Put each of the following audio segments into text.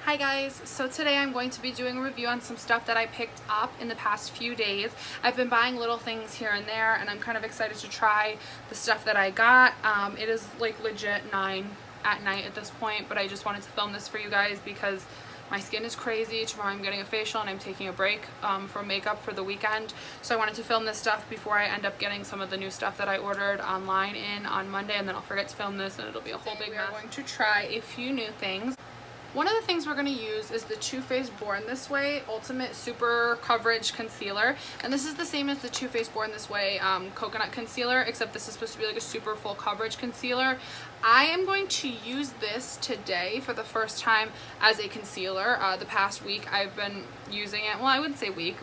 Hi guys, so today I'm going to be doing a review on some stuff that I picked up in the past few days. I've been buying little things here and there and I'm kind of excited to try the stuff that I got. It is like legit 9 at night at this point, but I just wanted to film this for you guys because my skin is crazy. Tomorrow I'm getting a facial and I'm taking a break from makeup for the weekend. So I wanted to film this stuff before I end up getting some of the new stuff that I ordered online on Monday, and then I'll forget to film this and it'll be a whole big mess. We're going to try a few new things. One of the things we're going to use is the Too Faced Born This Way Ultimate Super Coverage Concealer. And this is the same as the Too Faced Born This Way Coconut Concealer, except this is supposed to be like a super full coverage concealer. I am going to use this today for the first time as a concealer. The past week I've been using it, well, I wouldn't say week,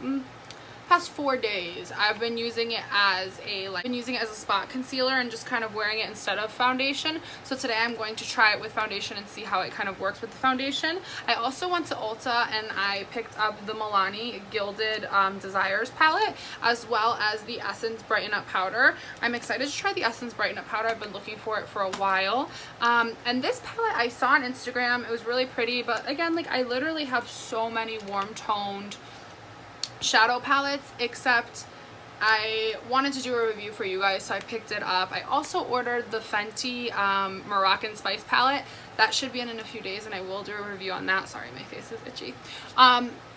past 4 days I've been using it as a spot concealer and just kind of wearing it instead of foundation. So today I'm going to try it with foundation and see how it kind of works with the foundation. I also went to Ulta and I picked up the Milani Gilded Desires palette, as well as the Essence Brighten Up powder. I'm excited to try the Essence Brighten Up powder. I've been looking for it for a while. And this palette I saw on Instagram. It was really pretty, but again, like I literally have so many warm toned shadow palettes, except I wanted to do a review for you guys, so I picked it up. I also ordered the Fenty Moroccan Spice palette. That should be in a few days and I will do a review on that. Sorry, my face is itchy.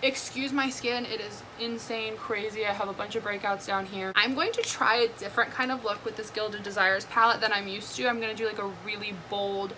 Excuse my skin, it is insane crazy. I have a bunch of breakouts down here. I'm going to try a different kind of look with this Gilded Desires palette than I'm used to. I'm going to do like a really bold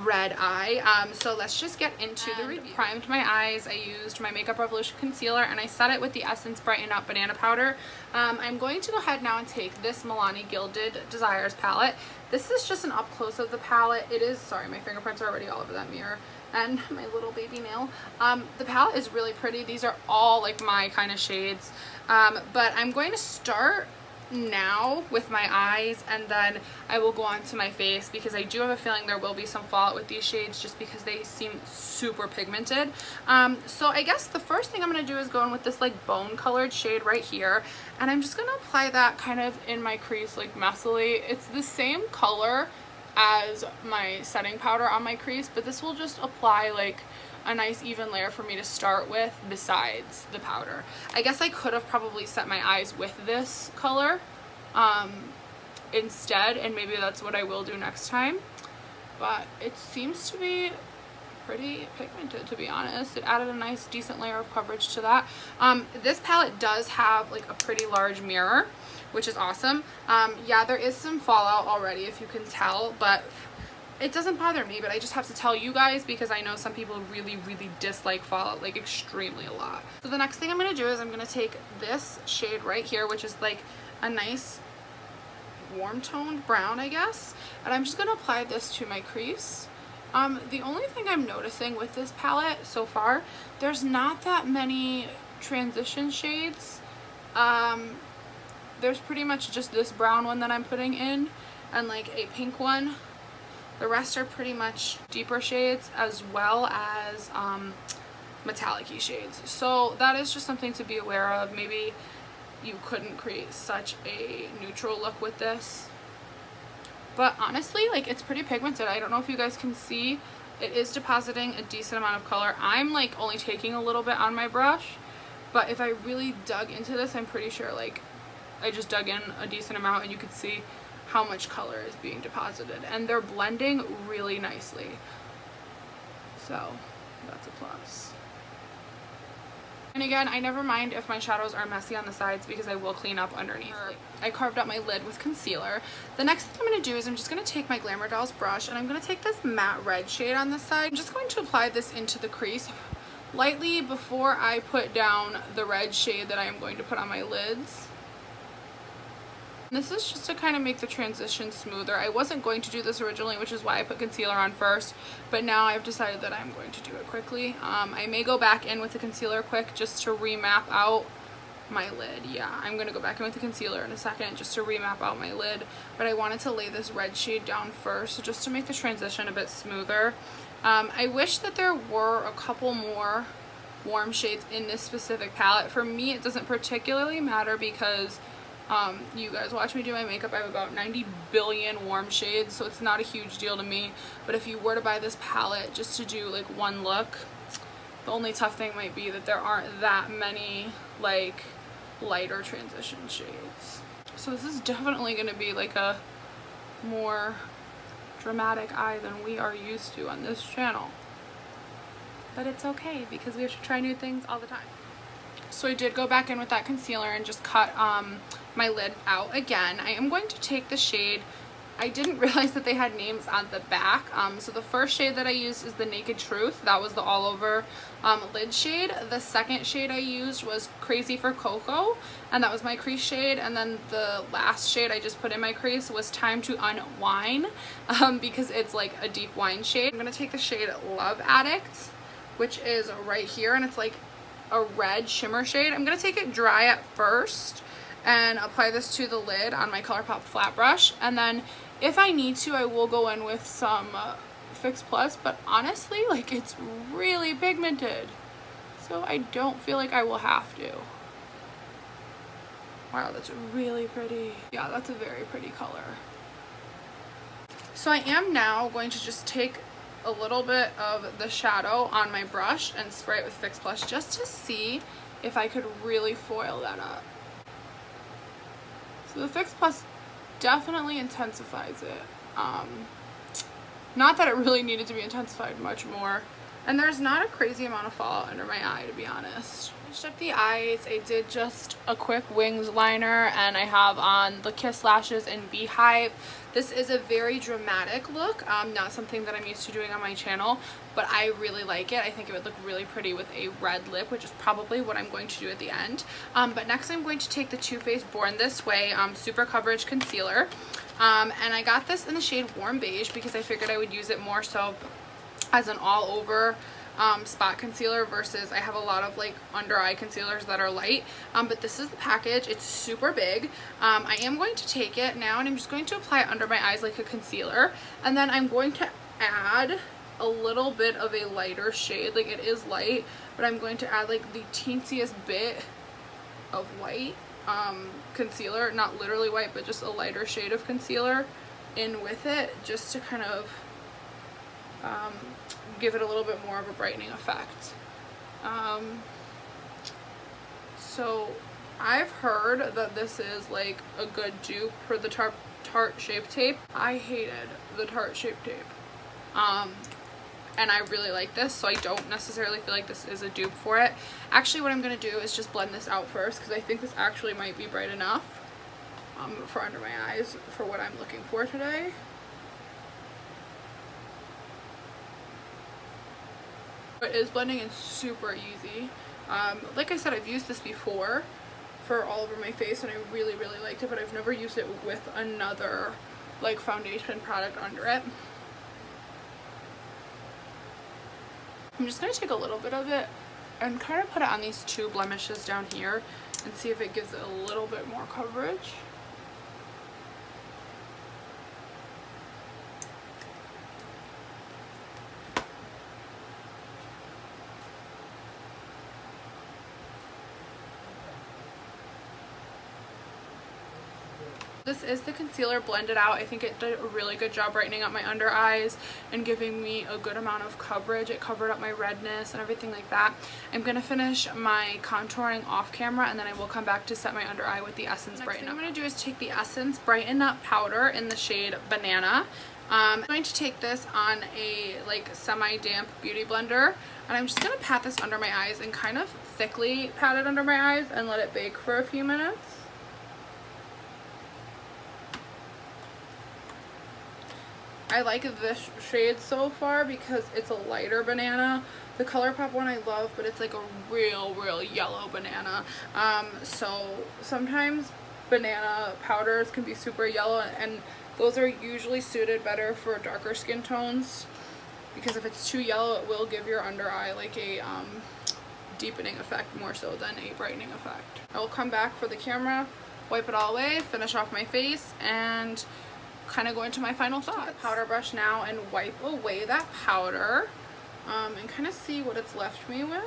red eye. So let's just get into the review. Primed my eyes. I used my Makeup Revolution concealer and I set it with the Essence Brighten Up banana powder. I'm going to go ahead now and take this Milani Gilded Desires palette. This is just an up close of the palette. It is, sorry, my fingerprints are already all over that mirror and my little baby nail. The palette is really pretty. These are all like my kind of shades, but I'm going to start now with my eyes and then I will go on to my face because I do have a feeling there will be some fallout with these shades just because they seem super pigmented. So I guess the first thing I'm going to do is go in with this like bone colored shade right here, and I'm just going to apply that kind of in my crease like messily. It's the same color as my setting powder on my crease, but this will just apply like a nice even layer for me to start with besides the powder. I guess I could have probably set my eyes with this color instead, and maybe that's what I will do next time, but it seems to be pretty pigmented, to be honest. It added a nice decent layer of coverage to that. This palette does have like a pretty large mirror, which is awesome. Yeah, there is some fallout already if you can tell, but it doesn't bother me, but I just have to tell you guys because I know some people really dislike fallout like extremely a lot. So the next thing I'm going to do is I'm going to take this shade right here, which is like a nice warm toned brown, I guess, and I'm just going to apply this to my crease. The only thing I'm noticing with this palette so far, there's not that many transition shades. There's pretty much just this brown one that I'm putting in and like a pink one. The rest are pretty much deeper shades as well as metallic-y shades. So that is just something to be aware of. Maybe you couldn't create such a neutral look with this. But honestly, like it's pretty pigmented. I don't know if you guys can see. It is depositing a decent amount of color. I'm like only taking a little bit on my brush, but if I really dug into this, I'm pretty sure like I just dug in a decent amount and you could see how much color is being deposited, and they're blending really nicely, so that's a plus. And again, I never mind if my shadows are messy on the sides because I will clean up underneath. I carved out my lid with concealer. The next thing I'm going to do is I'm just going to take my Glamour Dolls brush and I'm going to take this matte red shade on this side. I'm just going to apply this into the crease lightly before I put down the red shade that I am going to put on my lids. This is just to kind of make the transition smoother. I wasn't going to do this originally, which is why I put concealer on first, but now I've decided that I'm going to do it quickly. I may go back in with the concealer quick just to remap out my lid. Yeah, I'm going to go back in with the concealer in a second just to remap out my lid, but I wanted to lay this red shade down first just to make the transition a bit smoother. I wish that there were a couple more warm shades in this specific palette. For me, it doesn't particularly matter because you guys watch me do my makeup. I have about 90 billion warm shades, so it's not a huge deal to me. But if you were to buy this palette just to do like one look, The only tough thing might be that there aren't that many like lighter transition shades. So this is definitely going to be like a more dramatic eye than we are used to on this channel. But it's okay because we have to try new things all the time. So I did go back in with that concealer and just cut my lid out again. I am going to take the shade, I didn't realize that they had names on the back. So the first shade that I used is the Naked Truth. That was the all over lid shade. The second shade I used was Crazy for Cocoa, and that was my crease shade. And then the last shade I just put in my crease was Time to Unwind, because it's like a deep wine shade. I'm gonna take the shade Love Addict, which is right here, and it's like a red shimmer shade. I'm gonna take it dry at first and apply this to the lid on my ColourPop flat brush, and then if I need to, I will go in with some Fix Plus, but honestly, like, it's really pigmented, so I don't feel like I will have to. Wow, that's really pretty. Yeah, that's a very pretty color. So I am now going to just take a little bit of the shadow on my brush and spray it with Fix Plus just to see if I could really foil that up. So the Fix Plus definitely intensifies it. Not that it really needed to be intensified much more. And there's not a crazy amount of fallout under my eye, to be honest. I finished up the eyes. I did just a quick wings liner, and I have on the Kiss Lashes in Beehive. This is a very dramatic look, not something that I'm used to doing on my channel, but I really like it. I think it would look really pretty with a red lip, which is probably what I'm going to do at the end. But next I'm going to take the Too Faced Born This Way Super Coverage Concealer. And I got this in the shade Warm Beige because I figured I would use it more so as an all over spot concealer versus I have a lot of like under eye concealers that are light, but this is the package. It's super big. I am going to take it now and I'm just going to apply it under my eyes like a concealer, and then I'm going to add a little bit of a lighter shade. Like, it is light, but I'm going to add like the teensiest bit of white concealer, not literally white, but just a lighter shade of concealer in with it, just to kind of give it a little bit more of a brightening effect. So I've heard that this is like a good dupe for the Tarte Shape Tape. I hated the Tarte Shape Tape. And I really like this, so I don't necessarily feel like this is a dupe for it. Actually, what I'm going to do is just blend this out first, because I think this actually might be bright enough for under my eyes for what I'm looking for today. It is blending in super easy. Like I said, I've used this before for all over my face and I really, really liked it, but I've never used it with another like foundation product under it. I'm just going to take a little bit of it and kind of put it on these two blemishes down here and see if it gives it a little bit more coverage. This is the concealer blended out. I think it did a really good job brightening up my under eyes and giving me a good amount of coverage. It covered up my redness and everything like that. I'm going to finish my contouring off camera and then I will come back to set my under eye with the Essence Brighten Up. What I'm going to do is take the Essence Brighten Up powder in the shade Banana. I'm going to take this on a like semi-damp beauty blender and I'm just going to pat this under my eyes and kind of thickly pat it under my eyes and let it bake for a few minutes. I like this shade so far because it's a lighter banana. The ColourPop one I love, but it's like a real yellow banana. So sometimes banana powders can be super yellow, and those are usually suited better for darker skin tones because if it's too yellow, it will give your under eye like a deepening effect more so than a brightening effect. I will come back for the camera, wipe it all away, finish off my face, and kind of go into my final thoughts. Take the powder brush now and wipe away that powder and kind of see what it's left me with.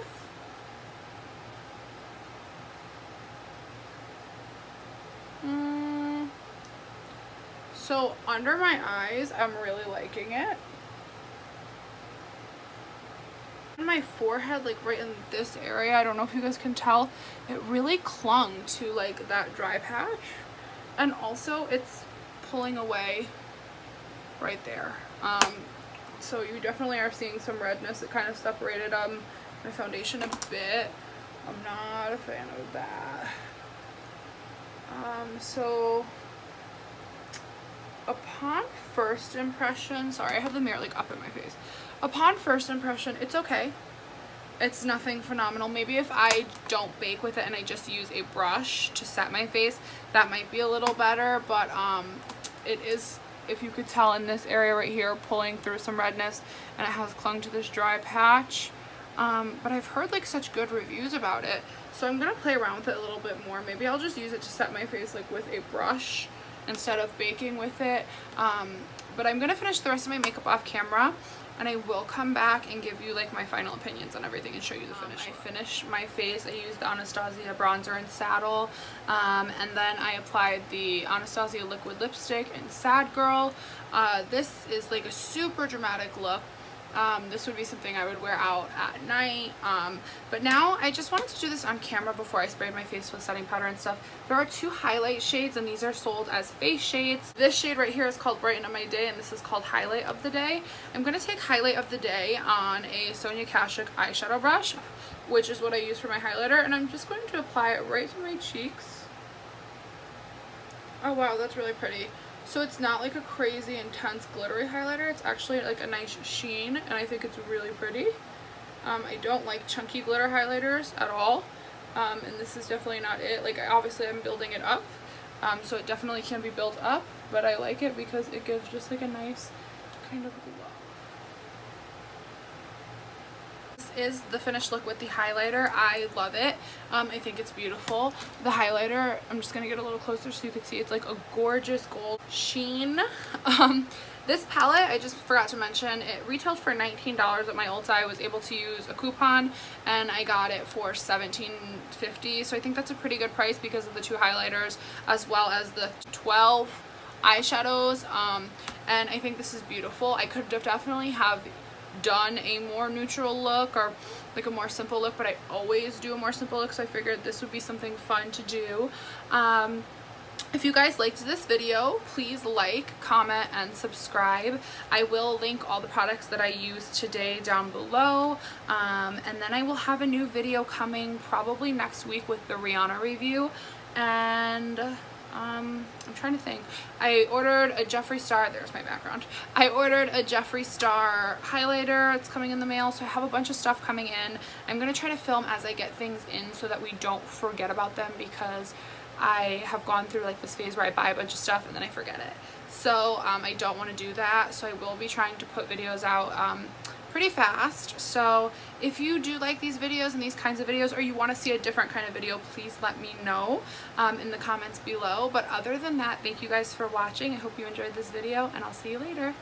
So under my eyes, I'm really liking it. On my forehead, like right in this area, I don't know if you guys can tell, it really clung to like that dry patch, and also it's pulling away right there. So you definitely are seeing some redness. It kind of separated my foundation a bit. I'm not a fan of that. So upon first impression, sorry, I have the mirror like up in my face. Upon first impression, it's okay. It's nothing phenomenal. Maybe if I don't bake with it and I just use a brush to set my face, that might be a little better, but it is, if you could tell, in this area right here, pulling through some redness, and it has clung to this dry patch. But I've heard like such good reviews about it, so I'm gonna play around with it a little bit more. Maybe I'll just use it to set my face like with a brush instead of baking with it. But I'm gonna finish the rest of my makeup off camera, and I will come back and give you like my final opinions on everything and show you the finish. I finished my face. I used the Anastasia bronzer in Saddle, and then I applied the Anastasia liquid lipstick in Sad Girl. This is like a super dramatic look. This would be something I would wear out at night, but now I just wanted to do this on camera before I sprayed my face with setting powder and stuff. There are 2 highlight shades, and these are sold as face shades. This shade right here is called Brighten Up My Day, and this is called Highlight of the Day. I'm going to take Highlight of the Day on a Sonia Kashuk eyeshadow brush, which is what I use for my highlighter, and I'm just going to apply it right to my cheeks. Oh wow, that's really pretty. So it's not like a crazy intense glittery highlighter, it's actually like a nice sheen, and I think it's really pretty. I don't like chunky glitter highlighters at all, and this is definitely not it. Like obviously I'm building it up, so it definitely can be built up, but I like it because it gives just like a nice kind of glow. Is the finished look with the highlighter. I love it. I think it's beautiful. The highlighter, I'm just gonna get a little closer so you can see, it's like a gorgeous gold sheen. This palette, I just forgot to mention, it retailed for $19 at my Ulta. I was able to use a coupon and I got it for $17.50, so I think that's a pretty good price because of the 2 highlighters as well as the 12 eyeshadows, and I think this is beautiful. I could definitely have done a more neutral look or like a more simple look, but I always do a more simple look, so I figured this would be something fun to do. If you guys liked this video, please like, comment, and subscribe. I will link all the products that I used today down below, and then I will have a new video coming probably next week with the Rihanna review, and I'm trying to think. I ordered a Jeffree Star, there's my background. I ordered a Jeffree Star highlighter. It's coming in the mail, so I have a bunch of stuff coming in. I'm going to try to film as I get things in so that we don't forget about them, because I have gone through like this phase where I buy a bunch of stuff and then I forget it. So I don't want to do that, so I will be trying to put videos out pretty fast. So if you do like these videos and these kinds of videos, or you want to see a different kind of video, please let me know in the comments below. But other than that, thank you guys for watching. I hope you enjoyed this video, and I'll see you later.